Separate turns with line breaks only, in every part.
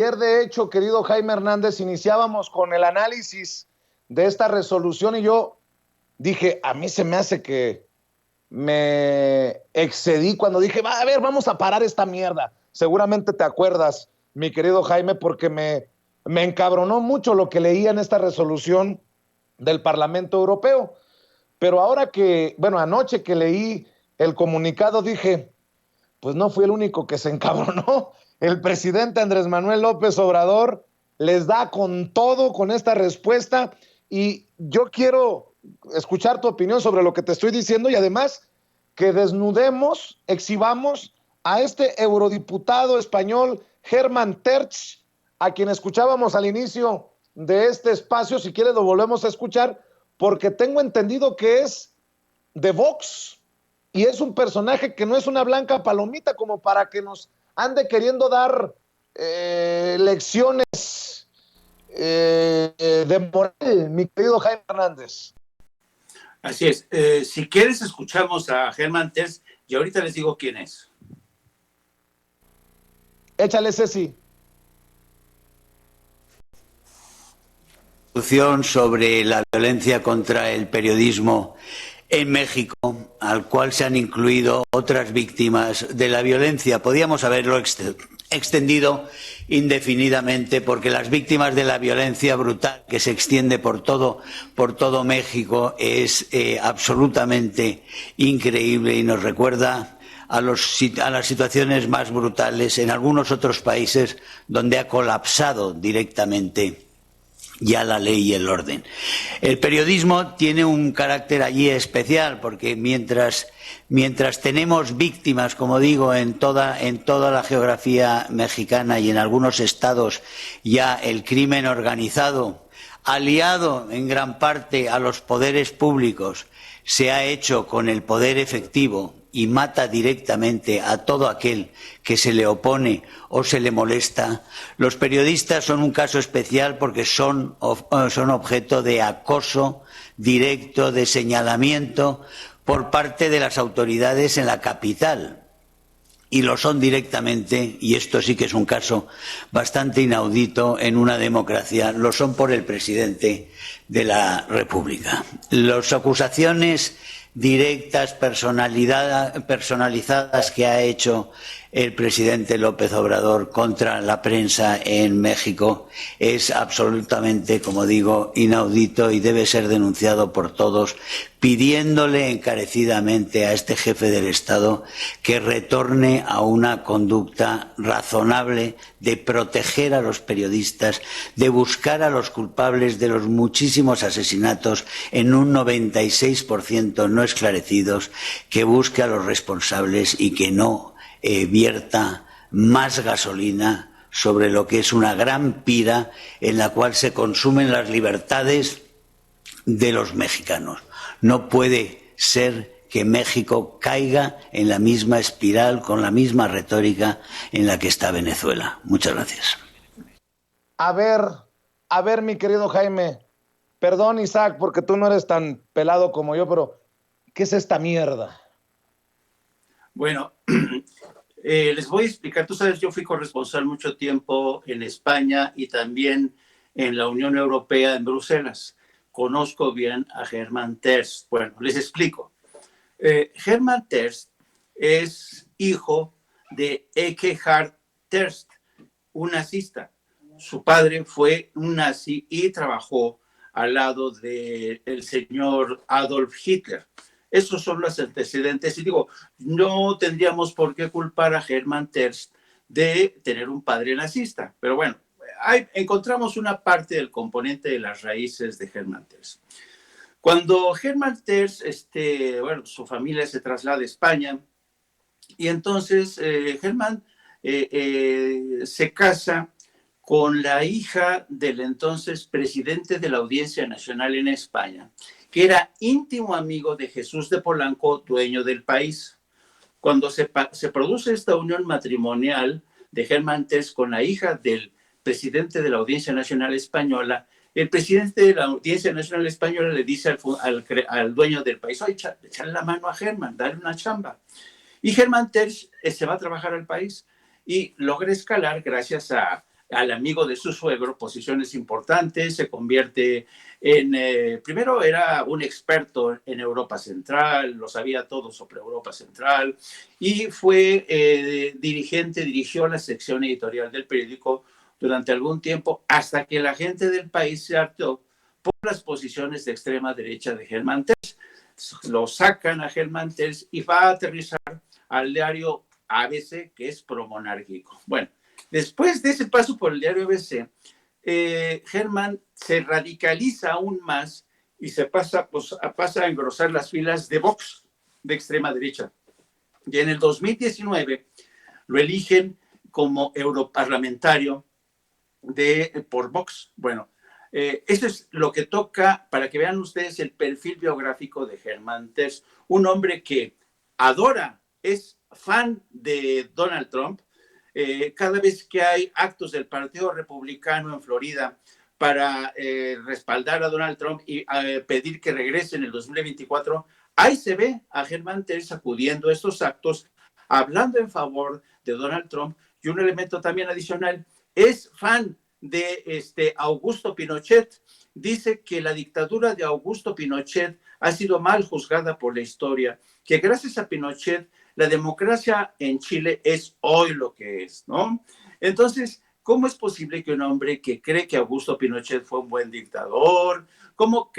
Ayer, de hecho, querido Jaime Hernández, iniciábamos con el análisis de esta resolución y yo dije, a mí se me hace que me excedí cuando dije, a ver, vamos a parar esta mierda. Seguramente te acuerdas, mi querido Jaime, porque me encabronó mucho lo que leía en esta resolución del Parlamento Europeo. Pero ahora que, bueno, anoche que leí el comunicado dije, pues no fui el único que se encabronó. El presidente Andrés Manuel López Obrador les da con todo con esta respuesta y yo quiero escuchar tu opinión sobre lo que te estoy diciendo y además que desnudemos, exhibamos a este eurodiputado español Hermann Tertsch, a quien escuchábamos al inicio de este espacio. Si quieres lo volvemos a escuchar porque tengo entendido que es de Vox y es un personaje que no es una blanca palomita como para que nos ande queriendo dar lecciones de moral, mi querido Jaime Hernández.
Así es. Si quieres, escuchamos a Hermann Tertsch y ahorita les digo quién es.
Échale, Ceci.
Sobre la violencia contra el periodismo en México, al cual se han incluido otras víctimas de la violencia. Podíamos haberlo extendido indefinidamente, porque las víctimas de la violencia brutal que se extiende por todo México es absolutamente increíble y nos recuerda a las situaciones más brutales en algunos otros países donde ha colapsado directamente ya la ley y el orden. El periodismo tiene un carácter allí especial porque mientras tenemos víctimas, como digo, en toda la geografía mexicana y en algunos estados ya el crimen organizado, aliado en gran parte a los poderes públicos, se ha hecho con el poder efectivo y mata directamente a todo aquel que se le opone o se le molesta. Los periodistas son un caso especial porque son objeto de acoso directo, de señalamiento por parte de las autoridades en la capital. Y lo son directamente, y esto sí que es un caso bastante inaudito en una democracia, lo son por el presidente de la República. Las acusaciones directas, personalizadas que ha hecho el presidente López Obrador contra la prensa en México es absolutamente, como digo, inaudito y debe ser denunciado por todos, pidiéndole encarecidamente a este jefe del Estado que retorne a una conducta razonable de proteger a los periodistas, de buscar a los culpables de los muchísimos asesinatos en un 96% no esclarecidos, que busque a los responsables y que no vierta más gasolina sobre lo que es una gran pira en la cual se consumen las libertades de los mexicanos. No puede ser que México caiga en la misma espiral, con la misma retórica en la que está Venezuela. Muchas gracias.
A ver, mi querido Jaime, perdón, Isaac, porque tú no eres tan pelado como yo, pero ¿qué es esta mierda?
Bueno, les voy a explicar. Tú sabes, yo fui corresponsal mucho tiempo en España y también en la Unión Europea en Bruselas. Conozco bien a Hermann Tertsch. Bueno, les explico. Hermann Tertsch es hijo de Ekkehard Tertsch, un nazista. Su padre fue un nazi y trabajó al lado del señor Adolf Hitler. Esos son los antecedentes. Y digo, no tendríamos por qué culpar a Hermann Tertsch de tener un padre nazista. Pero bueno, encontramos una parte del componente de las raíces de Hermann Tertsch. Cuando Hermann Tertsch, su familia se traslada a España y entonces Hermann se casa con la hija del entonces presidente de la Audiencia Nacional en España, que era íntimo amigo de Jesús de Polanco, dueño del País. Cuando se produce esta unión matrimonial de Hermann Tertsch con la hija del presidente de la Audiencia Nacional Española, el presidente de la Audiencia Nacional Española le dice al dueño del País, oye, échale la mano a Hermann, dale una chamba. Y Hermann Tertsch se va a trabajar al País y logra escalar gracias a al amigo de su suegro posiciones importantes, se convierte en, primero era un experto en Europa Central, lo sabía todo sobre Europa Central, y fue dirigió la sección editorial del periódico durante algún tiempo, hasta que la gente del país se hartó por las posiciones de extrema derecha de Germán Terz. Lo sacan a Germán Terz y va a aterrizar al diario ABC, que es promonárquico. Bueno, después de ese paso por el diario ABC, Germán se radicaliza aún más y se pasa a engrosar las filas de Vox, de extrema derecha. Y en el 2019 lo eligen como europarlamentario por Vox. Bueno, eso es lo que toca para que vean ustedes el perfil biográfico de Germán Terz, un hombre que adora, es fan de Donald Trump. Cada vez que hay actos del Partido Republicano en Florida para respaldar a Donald Trump y pedir que regrese en el 2024, ahí se ve a Germán Terz acudiendo a estos actos, hablando en favor de Donald Trump. Y un elemento también adicional, es fan de Augusto Pinochet. Dice que la dictadura de Augusto Pinochet ha sido mal juzgada por la historia, que gracias a Pinochet la democracia en Chile es hoy lo que es, ¿no? Entonces, ¿cómo es posible que un hombre que cree que Augusto Pinochet fue un buen dictador, cómo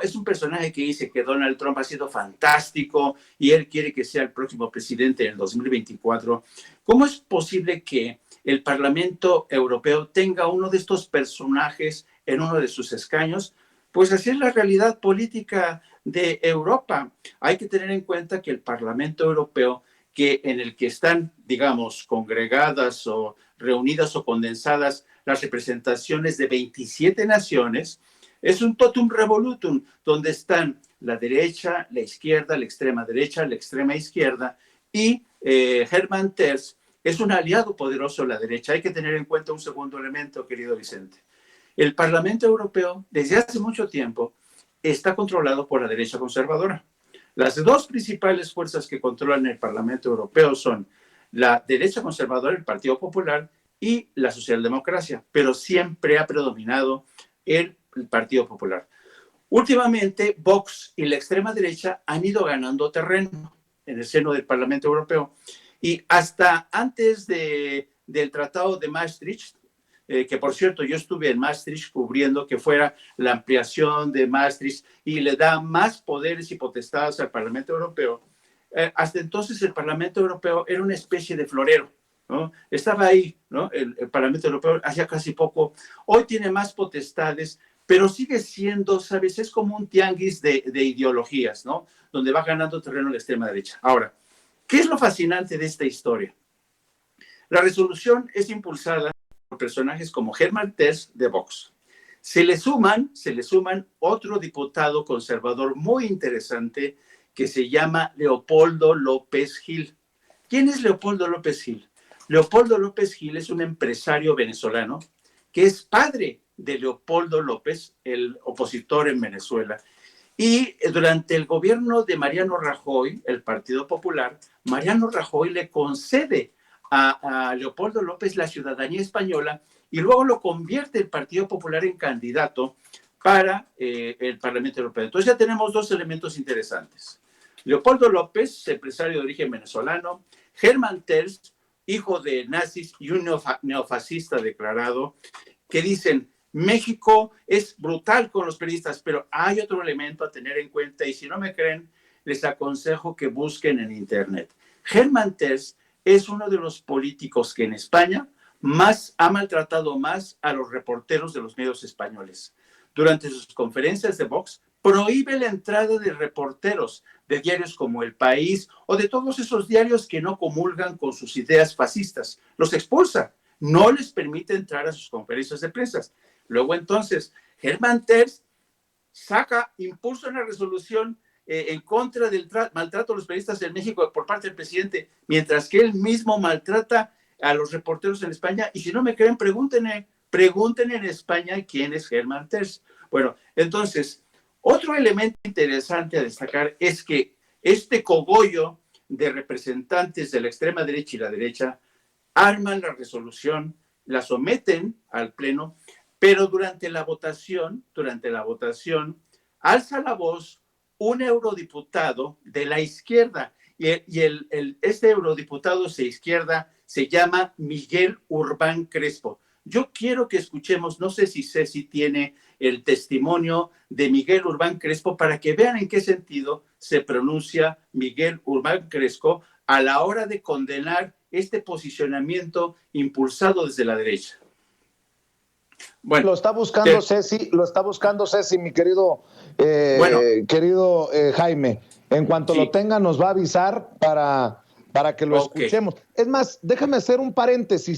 es un personaje que dice que Donald Trump ha sido fantástico y él quiere que sea el próximo presidente en el 2024, cómo es posible que el Parlamento Europeo tenga uno de estos personajes en uno de sus escaños? Pues así es la realidad política de Europa. Hay que tener en cuenta que el Parlamento Europeo, en el que están, digamos, congregadas o reunidas o condensadas las representaciones de 27 naciones, es un totum revolutum, donde están la derecha, la izquierda, la extrema derecha, la extrema izquierda, y Germán Terz es un aliado poderoso de la derecha. Hay que tener en cuenta un segundo elemento, querido Vicente. El Parlamento Europeo, desde hace mucho tiempo, está controlado por la derecha conservadora. Las dos principales fuerzas que controlan el Parlamento Europeo son la derecha conservadora, el Partido Popular, y la socialdemocracia, pero siempre ha predominado el Partido Popular. Últimamente, Vox y la extrema derecha han ido ganando terreno en el seno del Parlamento Europeo. Y hasta antes del Tratado de Maastricht, que por cierto yo estuve en Maastricht cubriendo que fuera la ampliación de Maastricht y le da más poderes y potestades al Parlamento Europeo, hasta entonces el Parlamento Europeo era una especie de florero, ¿no? Estaba ahí, ¿no? El Parlamento Europeo hacía casi poco. Hoy tiene más potestades, pero sigue siendo, ¿sabes? Es como un tianguis de ideologías, ¿no? Donde va ganando terreno la extrema derecha. Ahora, ¿qué es lo fascinante de esta historia? La resolución es impulsada por personajes como Germán Terz de Vox. Se le suman otro diputado conservador muy interesante que se llama Leopoldo López Gil. ¿Quién es Leopoldo López Gil? Leopoldo López Gil es un empresario venezolano que es padre de Leopoldo López, el opositor en Venezuela. Y durante el gobierno de Mariano Rajoy, el Partido Popular, Mariano Rajoy le concede a Leopoldo López la ciudadanía española y luego lo convierte el Partido Popular en candidato para el Parlamento Europeo. Entonces ya tenemos dos elementos interesantes. Leopoldo López, empresario de origen venezolano, Germán Terz, hijo de nazis y un neofascista declarado, que dicen, México es brutal con los periodistas, pero hay otro elemento a tener en cuenta y si no me creen, les aconsejo que busquen en internet. Germán Terz es uno de los políticos que en España ha maltratado más a los reporteros de los medios españoles. Durante sus conferencias de Vox, prohíbe la entrada de reporteros de diarios como El País o de todos esos diarios que no comulgan con sus ideas fascistas. Los expulsa, no les permite entrar a sus conferencias de prensa. Luego entonces, Germán Terz impulsa una resolución en contra del maltrato a los periodistas en México por parte del presidente, mientras que él mismo maltrata a los reporteros en España. Y si no me creen, pregunten en España quién es Germán Terz. Bueno, entonces, otro elemento interesante a destacar es que este cogollo de representantes de la extrema derecha y la derecha arman la resolución la someten al Pleno, pero durante la votación, alza la voz un eurodiputado de la izquierda, este eurodiputado de izquierda se llama Miguel Urbán Crespo. Yo quiero que escuchemos, no sé si Ceci tiene el testimonio de Miguel Urbán Crespo para que vean en qué sentido se pronuncia Miguel Urbán Crespo a la hora de condenar este posicionamiento impulsado desde la derecha.
Bueno, lo está buscando Ceci, mi querido, querido Jaime. En cuanto lo tenga, nos va a avisar para que lo escuchemos. Es más, déjame hacer un paréntesis.